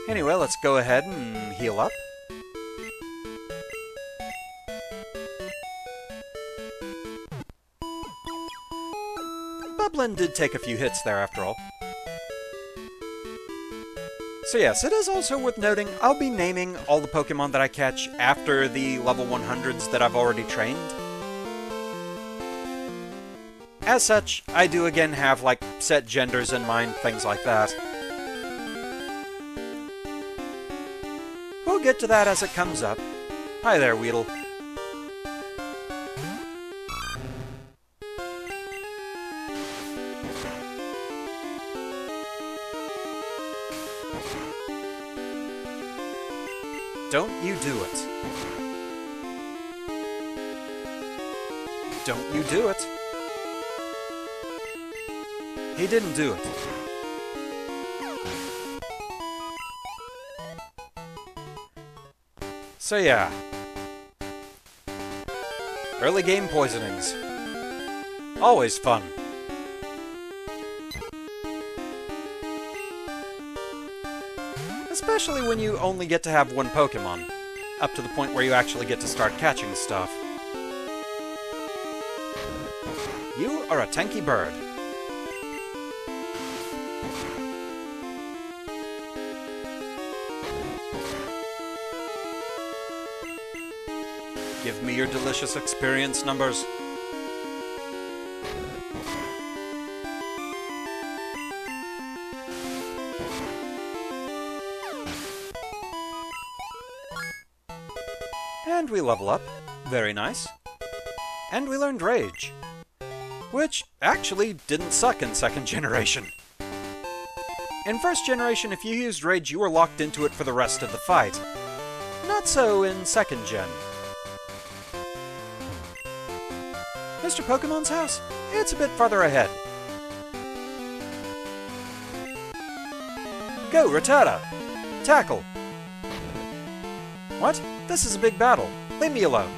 Anyway, let's go ahead and heal up. Bublin did take a few hits there, after all. So yes, it is also worth noting, I'll be naming all the Pokemon that I catch after the level 100s that I've already trained. As such, I do again have, like, set genders in mind, things like that. We'll get to that as it comes up. Hi there, Weedle. Don't you do it. Don't you do it. He didn't do it. So yeah. Early game poisonings. Always fun. Especially when you only get to have one Pokemon, up to the point where you actually get to start catching stuff. You are a tanky bird. Give me your delicious experience numbers. And we level up. Very nice. And we learned Rage. Which actually didn't suck in 2nd generation. In 1st generation, if you used Rage, you were locked into it for the rest of the fight. Not so in 2nd gen. Mr. Pokemon's house? It's a bit farther ahead. Go, Rattata! Tackle! What? This is a big battle. Leave me alone.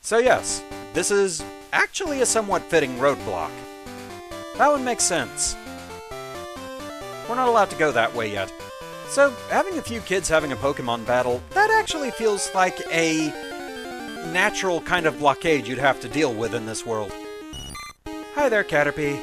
So yes, this is actually a somewhat fitting roadblock. That one makes sense. We're not allowed to go that way yet. So, having a few kids having a Pokemon battle, that actually feels like a natural kind of blockade you'd have to deal with in this world. Hi there, Caterpie.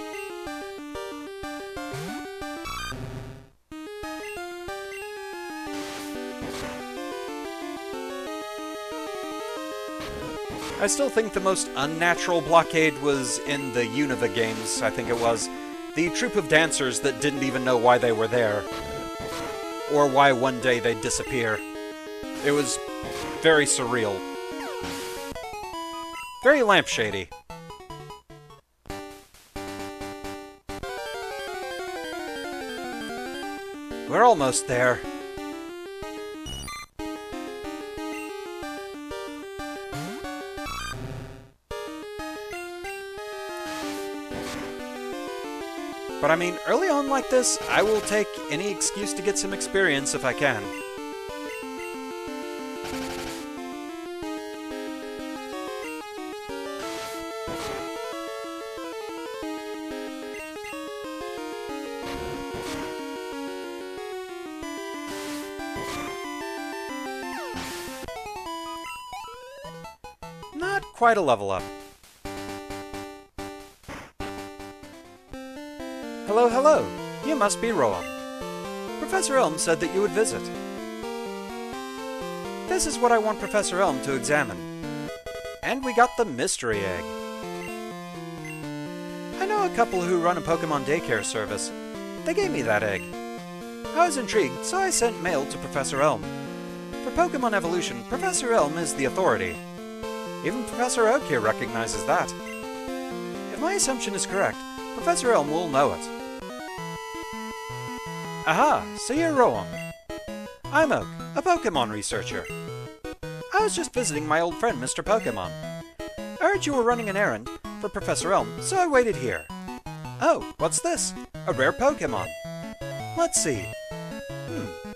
I still think the most unnatural blockade was in the Unova games, I think it was. The troupe of dancers that didn't even know why they were there. Or why one day they'd disappear. It was very surreal. Very lampshady. We're almost there. But I mean, early on like this, I will take any excuse to get some experience if I can. Not quite a level up. Hello, hello. You must be Roam. Professor Elm said that you would visit. This is what I want Professor Elm to examine. And we got the mystery egg. I know a couple who run a Pokemon daycare service. They gave me that egg. I was intrigued, so I sent mail to Professor Elm. For Pokemon evolution, Professor Elm is the authority. Even Professor Oak here recognizes that. If my assumption is correct, Professor Elm will know it. Aha, so you're Roam. I'm Oak, a Pokemon researcher. I was just visiting my old friend, Mr. Pokemon. I heard you were running an errand for Professor Elm, so I waited here. Oh, what's this? A rare Pokemon. Let's see.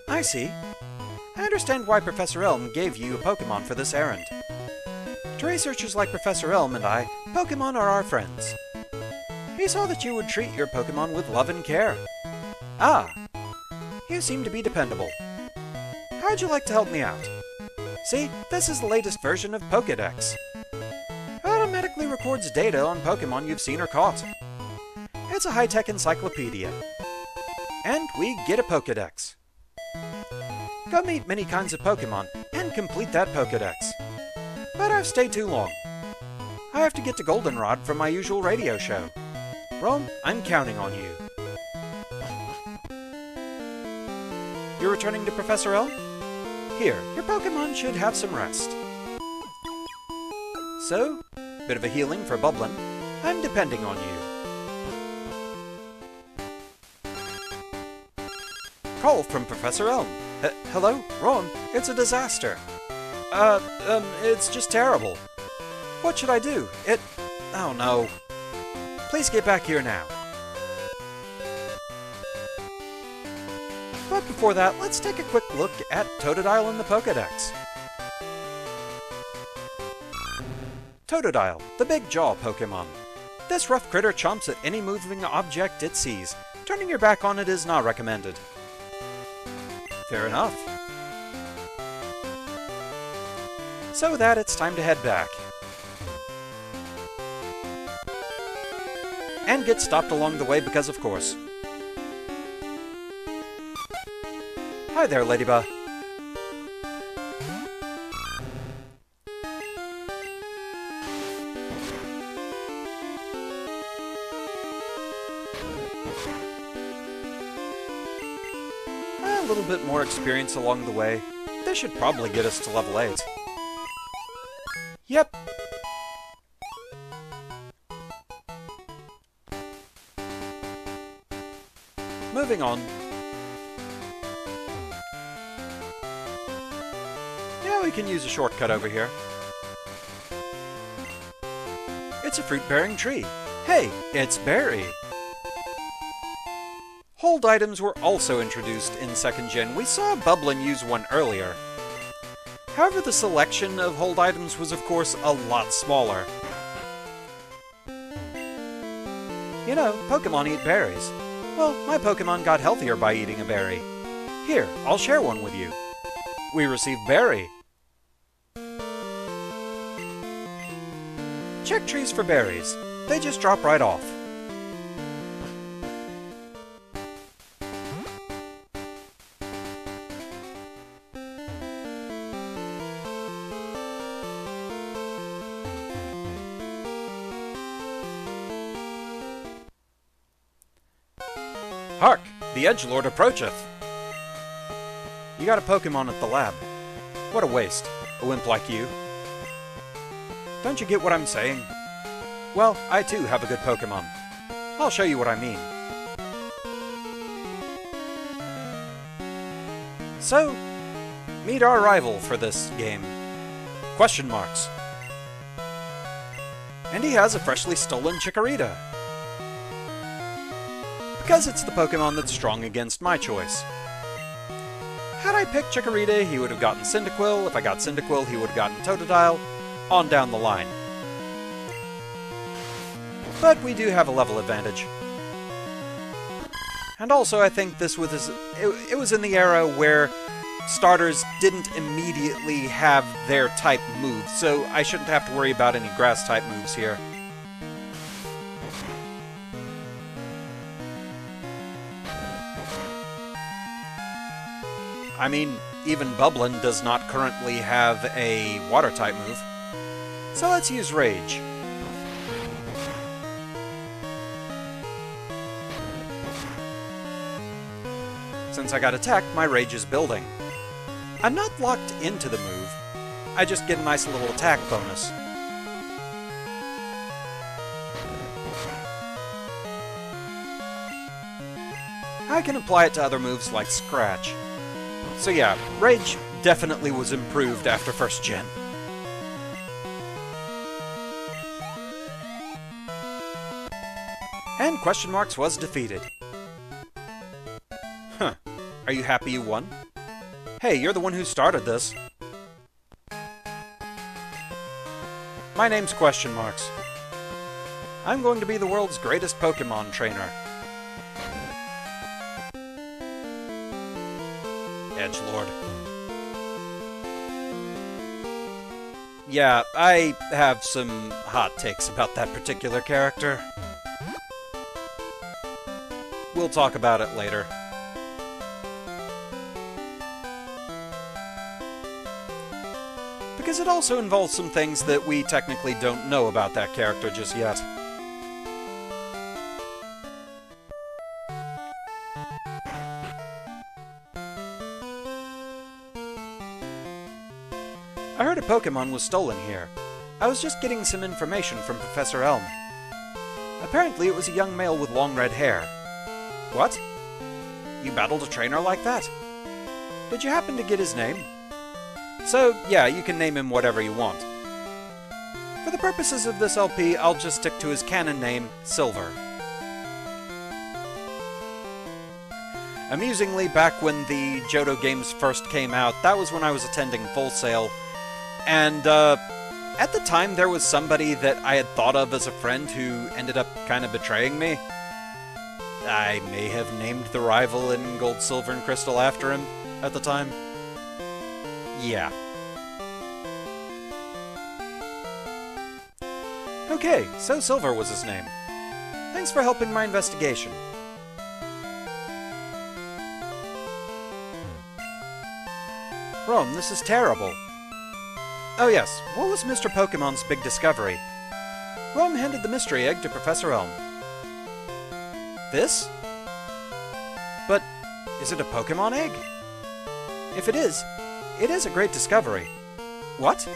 I see. I understand why Professor Elm gave you a Pokemon for this errand. To researchers like Professor Elm and I, Pokemon are our friends. He saw that you would treat your Pokemon with love and care. Ah, you seem to be dependable. How'd you like to help me out? See, this is the latest version of Pokédex. It automatically records data on Pokémon you've seen or caught. It's a high-tech encyclopedia. And we get a Pokédex. Go meet many kinds of Pokémon and complete that Pokédex. But I've stayed too long. I have to get to Goldenrod for my usual radio show. Rome, I'm counting on you. You're returning to Professor Elm? Here, your Pokémon should have some rest. So, bit of a healing for Bublin. I'm depending on you. Call from Professor Elm. Hello? Ron, it's a disaster. It's just terrible. What should I do? Oh no. Please get back here now. But before that, let's take a quick look at Totodile in the Pokédex. Totodile, the Big Jaw Pokémon. This rough critter chomps at any moving object it sees. Turning your back on it is not recommended. Fair enough. So with that, it's time to head back. And get stopped along the way because of course. Hi there, Ladybug. A little bit more experience along the way. This should probably get us to level 8. Yep. Moving on. Yeah, we can use a shortcut over here. It's a fruit-bearing tree. Hey, it's Berry. Hold items were also introduced in 2nd Gen. We saw Bublin use one earlier. However, the selection of hold items was of course a lot smaller. You know, Pokemon eat berries. Well, my Pokemon got healthier by eating a berry. Here, I'll share one with you. We received berry. Check trees for berries. They just drop right off. Hark! The Edgelord approacheth! You got a Pokemon at the lab. What a waste. A wimp like you. Don't you get what I'm saying? Well, I too have a good Pokemon. I'll show you what I mean. So, meet our rival for this game. Question marks. And he has a freshly stolen Chikorita. Because it's the Pokemon that's strong against my choice. Had I picked Chikorita, he would have gotten Cyndaquil. If I got Cyndaquil, he would have gotten Totodile. On down the line. But we do have a level advantage. And also, I think this was it was in the era where starters didn't immediately have their type moves, so I shouldn't have to worry about any grass-type moves here. I mean, even Bublin does not currently have a water-type move. So let's use Rage. Since I got attacked, my Rage is building. I'm not locked into the move. I just get a nice little attack bonus. I can apply it to other moves like Scratch. So yeah, Rage definitely was improved after 1st Gen. And Question Marks was defeated. Huh. Are you happy you won? Hey, you're the one who started this. My name's Question Marks. I'm going to be the world's greatest Pokemon trainer. Edgelord. Yeah, I have some hot takes about that particular character. We'll talk about it later. Because it also involves some things that we technically don't know about that character just yet. I heard a Pokémon was stolen here. I was just getting some information from Professor Elm. Apparently it was a young male with long red hair. What? You battled a trainer like that? Did you happen to get his name? So, yeah, you can name him whatever you want. For the purposes of this LP, I'll just stick to his canon name, Silver. Amusingly, back when the Johto games first came out, that was when I was attending Full Sail, and at the time there was somebody that I had thought of as a friend who ended up kind of betraying me. I may have named the rival in Gold, Silver, and Crystal after him at the time. Yeah. Okay, so Silver was his name. Thanks for helping my investigation. Rome, this is terrible. Oh yes, what was Mr. Pokemon's big discovery? Rome handed the mystery egg to Professor Elm. This? But is it a Pokemon egg? If it is a great discovery. What?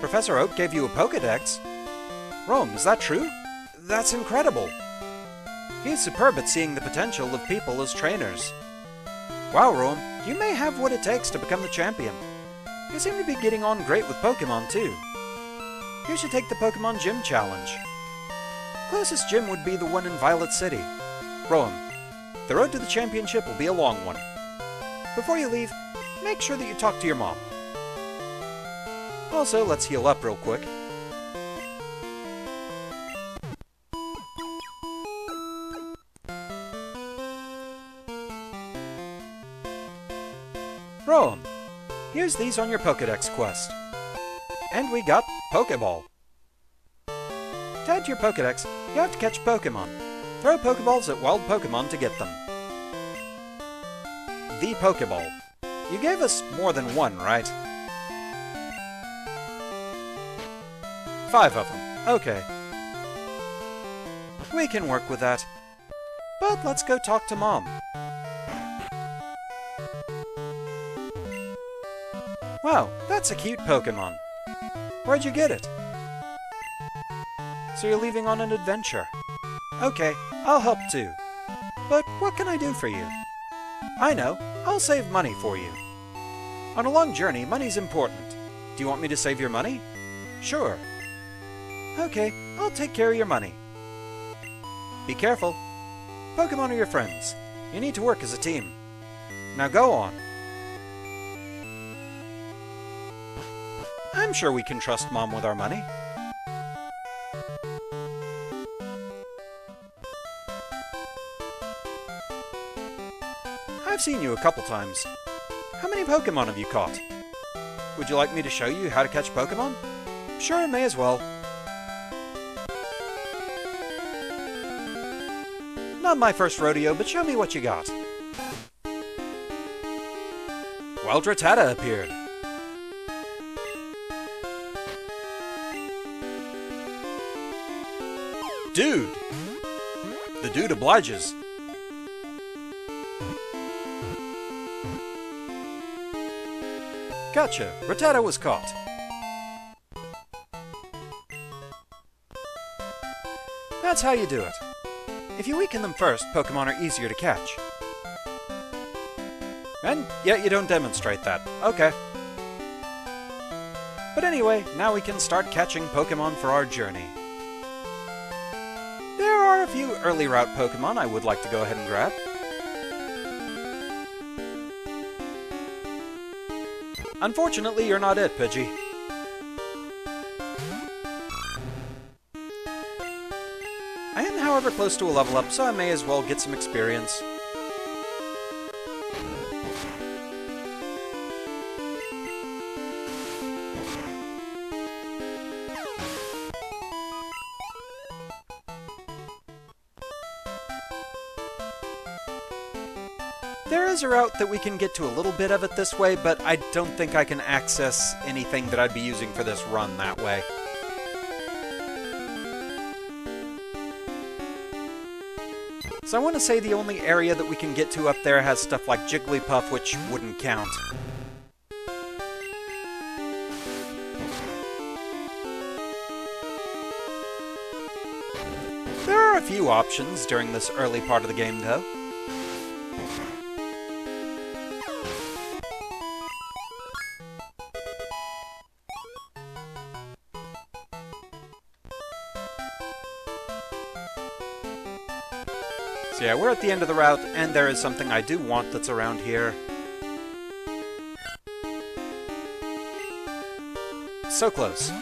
Professor Oak gave you a Pokedex? Rome, is that true? That's incredible. He is superb at seeing the potential of people as trainers. Wow, Rome, you may have what it takes to become the champion. You seem to be getting on great with Pokemon, too. You should take the Pokemon Gym Challenge. Closest gym would be the one in Violet City. Roam, the road to the championship will be a long one. Before you leave, make sure that you talk to your mom. Also, let's heal up real quick. Roam, use these on your Pokedex quest. And we got Pokeball. To add to your Pokedex, you have to catch Pokemon. Throw Pokeballs at wild Pokemon to get them. The Pokeball. You gave us more than one, right? 5 of them. Okay. We can work with that. But let's go talk to Mom. Wow, that's a cute Pokemon. Where'd you get it? So you're leaving on an adventure. Okay, I'll help too. But what can I do for you? I know, I'll save money for you. On a long journey, money's important. Do you want me to save your money? Sure. Okay, I'll take care of your money. Be careful. Pokemon are your friends. You need to work as a team. Now go on. I'm sure we can trust Mom with our money. I've seen you a couple times. How many Pokemon have you caught? Would you like me to show you how to catch Pokemon? Sure, may as well. Not my first rodeo, but show me what you got. Wild Rattata appeared. Dude! The dude obliges. Gotcha. Rattata was caught. That's how you do it. If you weaken them first, Pokemon are easier to catch. And yet you don't demonstrate that. Okay. But anyway, now we can start catching Pokemon for our journey. There are a few early route Pokemon I would like to go ahead and grab. Unfortunately, you're not it, Pidgey. I am, however, close to a level up, so I may as well get some experience. There is a route that we can get to a little bit of it this way, but I don't think I can access anything that I'd be using for this run that way. So I want to say the only area that we can get to up there has stuff like Jigglypuff, which wouldn't count. There are a few options during this early part of the game, though. So yeah, we're at the end of the route, and there is something I do want that's around here. So close.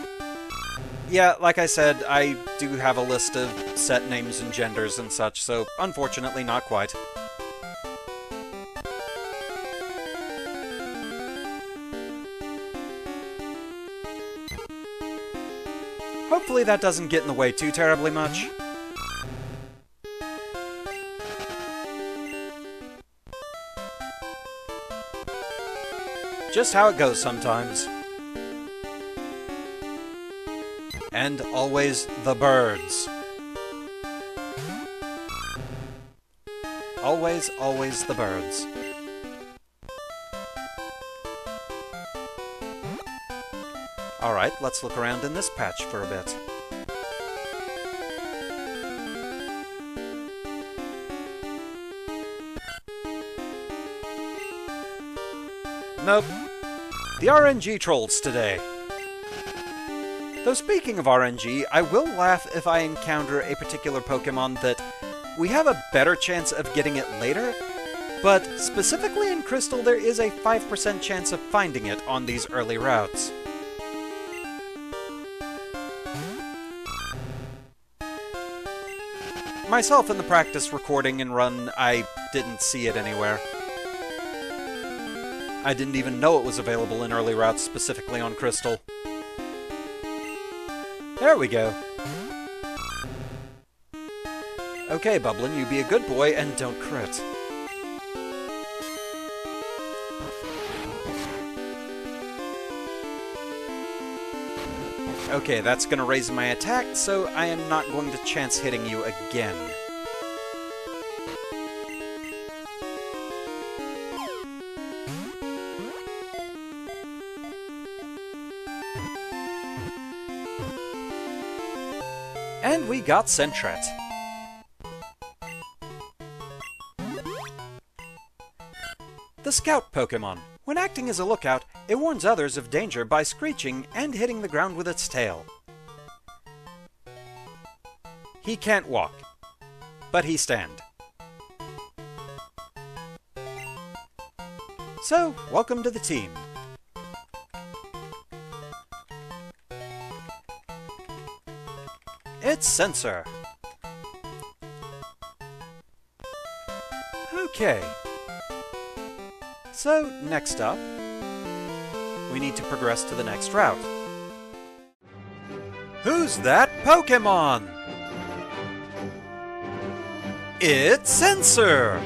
Yeah, like I said, I do have a list of set names and genders and such, so unfortunately not quite. Hopefully that doesn't get in the way too terribly much. Just how it goes sometimes. And always the birds. Always, always the birds. Alright, let's look around in this patch for a bit. Nope. The RNG trolls today. Though speaking of RNG, I will laugh if I encounter a particular Pokémon that we have a better chance of getting it later, but specifically in Crystal there is a 5% chance of finding it on these early routes. Myself in the practice recording and run, I didn't see it anywhere. I didn't even know it was available in early routes, specifically on Crystal. There we go. Okay, Bublin, you be a good boy and don't crit. Okay, that's gonna raise my attack, so I am not going to chance hitting you again. And we got Sentret. The Scout Pokémon. When acting as a lookout, it warns others of danger by screeching and hitting the ground with its tail. He can't walk, but he stand. So, welcome to the team. It's Sensor. Okay. So, next up, we need to progress to the next route. Who's that Pokémon? It's Sensor!